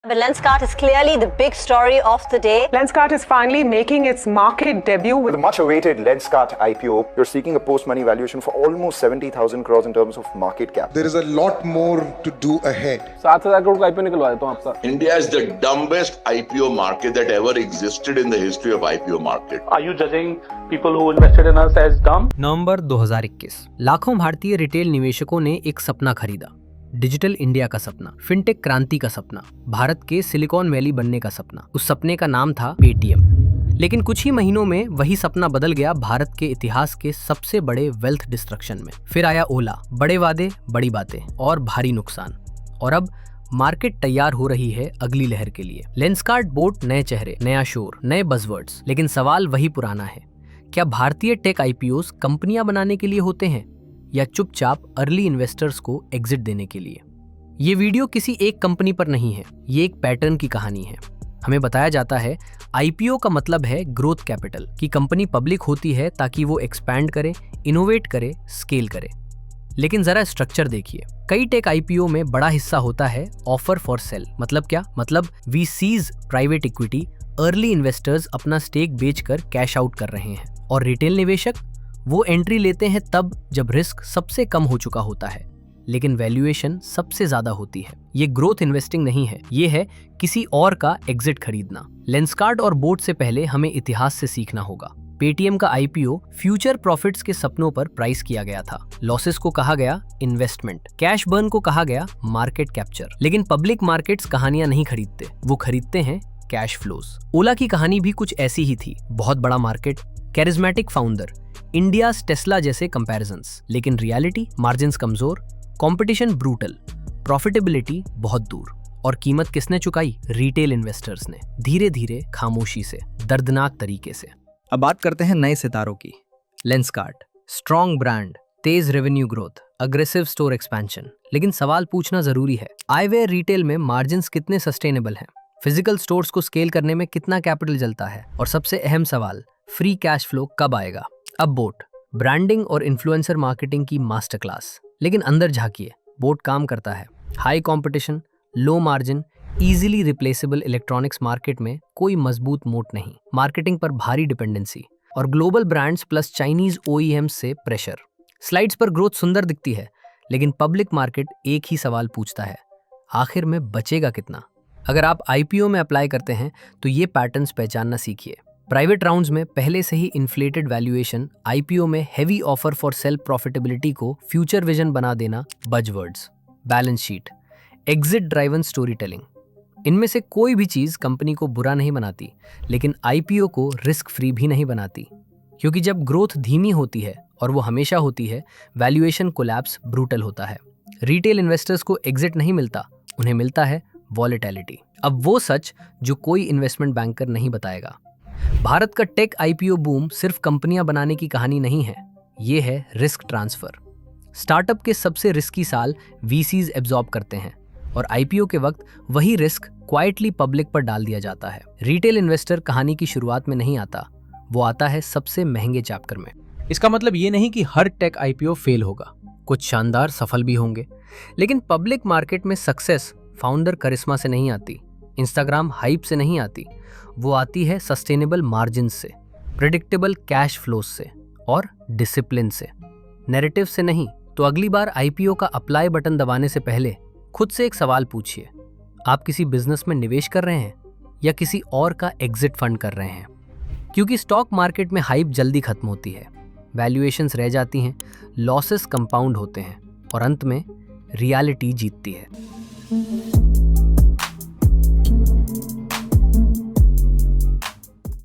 But Lenskart is clearly the big story of the day. Lenskart is finally making its market debut With the much-awaited Lenskart IPO, you're seeking a post-money valuation for almost 70,000 crores in terms of market cap. There is a lot more to do ahead. 7,000 crore का IPO निकलवा देता हूँ आपका। India is the dumbest IPO market that ever existed in the history of IPO market. Are you judging people who invested in us as dumb? नवंबर 2021 लाखों भारतीय retail निवेशकों ने एक सपना खरीदा। डिजिटल इंडिया का सपना, फिनटेक क्रांति का सपना, भारत के सिलिकॉन वैली बनने का सपना। उस सपने का नाम था पेटीएम। लेकिन कुछ ही महीनों में वही सपना बदल गया भारत के इतिहास के सबसे बड़े वेल्थ डिस्ट्रक्शन में। फिर आया ओला, बड़े वादे, बड़ी बातें और भारी नुकसान। और अब मार्केट तैयार हो रही है अगली लहर के लिए। लेंसकार्ट बोट, नए चेहरे, नया शोर, नए बज़वर्ड्स। लेकिन सवाल वही पुराना है, क्या भारतीय टेक आईपीओस कंपनियां बनाने के लिए होते हैं या चुपचाप अर्ली इन्वेस्टर्स को एग्जिट देने के लिए? ये वीडियो किसी एक कंपनी पर नहीं है, ये एक पैटर्न की कहानी है। हमें बताया जाता है आईपीओ का मतलब है ग्रोथ कैपिटल, कि कंपनी पब्लिक होती है ताकि वो एक्सपैंड करे, इनोवेट करे, स्केल करे। लेकिन जरा स्ट्रक्चर देखिए, कई टेक आईपीओ में बड़ा हिस्सा होता है ऑफर फॉर सेल। मतलब क्या? मतलब VCs, private equity, early investors अपना स्टेक बेचकर कैश आउट कर रहे हैं। और रिटेल निवेशक वो एंट्री लेते हैं तब जब रिस्क सबसे कम हो चुका होता है लेकिन वैल्यूएशन सबसे ज्यादा होती है। ये ग्रोथ इन्वेस्टिंग नहीं है, ये है किसी और का एग्जिट खरीदना। लेंसकार्ट और बोट से पहले हमें इतिहास से सीखना होगा। पेटीएम का आईपीओ फ्यूचर प्रॉफिट्स के सपनों पर प्राइस किया गया था। लॉसेस को कहा गया इन्वेस्टमेंट, कैश बर्न को कहा गया मार्केट कैप्चर। लेकिन पब्लिक मार्केट्स कहानियां नहीं खरीदते, वो खरीदते हैं कैश फ्लोज। ओला की कहानी भी कुछ ऐसी ही थी। बहुत बड़ा market, charismatic founder, India Tesla जैसे कंपैरिजंस। लेकिन रियलिटी, मार्जिन्स कमजोर, कंपटीशन ब्रूटल, प्रॉफिटेबिलिटी बहुत दूर। और कीमत किसने चुकाई? रिटेल इन्वेस्टर्स ने, धीरे धीरे, खामोशी से, दर्दनाक तरीके से। अब बात करते हैं नए सितारों की। लेंसकार्ट, स्ट्रॉन्ग ब्रांड, तेज revenue growth, aggressive store expansion. लेकिन सवाल पूछना जरूरी है, आईवेयर रिटेल में मार्जिन्स कितने सस्टेनेबल हैं? फिजिकल स्टोर्स को स्केल करने में कितना कैपिटल जलता है? और सबसे अहम सवाल, फ्री कैश फ्लो कब आएगा? अब बोट, ब्रांडिंग और इन्फ्लुएंसर मार्केटिंग की मास्टर क्लास। लेकिन अंदर झांकिए, बोट काम करता है। High competition, low margin, easily replaceable electronics market में कोई मजबूत मोट नहीं, मार्केटिंग पर भारी डिपेंडेंसी और global brands plus Chinese OEMs से प्रेशर। स्लाइड्स पर ग्रोथ सुंदर दिखती है, लेकिन पब्लिक मार्केट एक ही सवाल पूछता है, आखिर में बचेगा कितना? अगर आप आईपीओ में अप्लाई करते हैं तो ये पैटर्न्स पहचानना सीखिए। प्राइवेट राउंड्स में पहले से ही इन्फ्लेटेड वैल्यूएशन, आईपीओ में heavy offer for sale profitability को फ्यूचर विजन बना देना, buzzwords, balance sheet, exit driven story telling. इनमें से कोई भी चीज कंपनी को बुरा नहीं बनाती, लेकिन आईपीओ को रिस्क फ्री भी नहीं बनाती। क्योंकि जब ग्रोथ धीमी होती है, और वो हमेशा होती है, वैल्यूएशन कोलैप्स ब्रूटल होता है। रिटेल इन्वेस्टर्स को एग्जिट नहीं मिलता, उन्हें मिलता है वॉलेटिलिटी। अब वो सच जो कोई इन्वेस्टमेंट बैंकर नहीं बताएगा। भारत का टेक आईपीओ बूम सिर्फ कंपनियां बनाने की कहानी नहीं है, ये है रिस्क ट्रांसफर। स्टार्टअप के सबसे रिस्की साल वीसीज एब्जॉर्ब करते हैं और आईपीओ के वक्त वही रिस्क क्वाइटली पब्लिक पर डाल दिया जाता है। रिटेल इन्वेस्टर कहानी की शुरुआत में नहीं आता, वो आता है सबसे महंगे चैप्टर में। इसका मतलब ये नहीं कि हर टेक आईपीओ फेल होगा, कुछ शानदार सफल भी होंगे। लेकिन पब्लिक मार्केट में सक्सेस फाउंडर करिश्मा से नहीं आती, इंस्टाग्राम हाइप से नहीं आती, वो आती है सस्टेनेबल मार्जिन से, प्रेडिक्टेबल कैश फ्लोज से और डिसिप्लिन से, नैरेटिव से नहीं। तो अगली बार आईपीओ का अप्लाई बटन दबाने से पहले खुद से एक सवाल पूछिए, आप किसी बिजनेस में निवेश कर रहे हैं या किसी और का एग्जिट फंड कर रहे हैं? क्योंकि स्टॉक मार्केट में हाइप जल्दी खत्म होती है, वैल्यूएशंस रह जाती हैं, लॉसेस कंपाउंड होते हैं और अंत में रियलिटी जीतती है।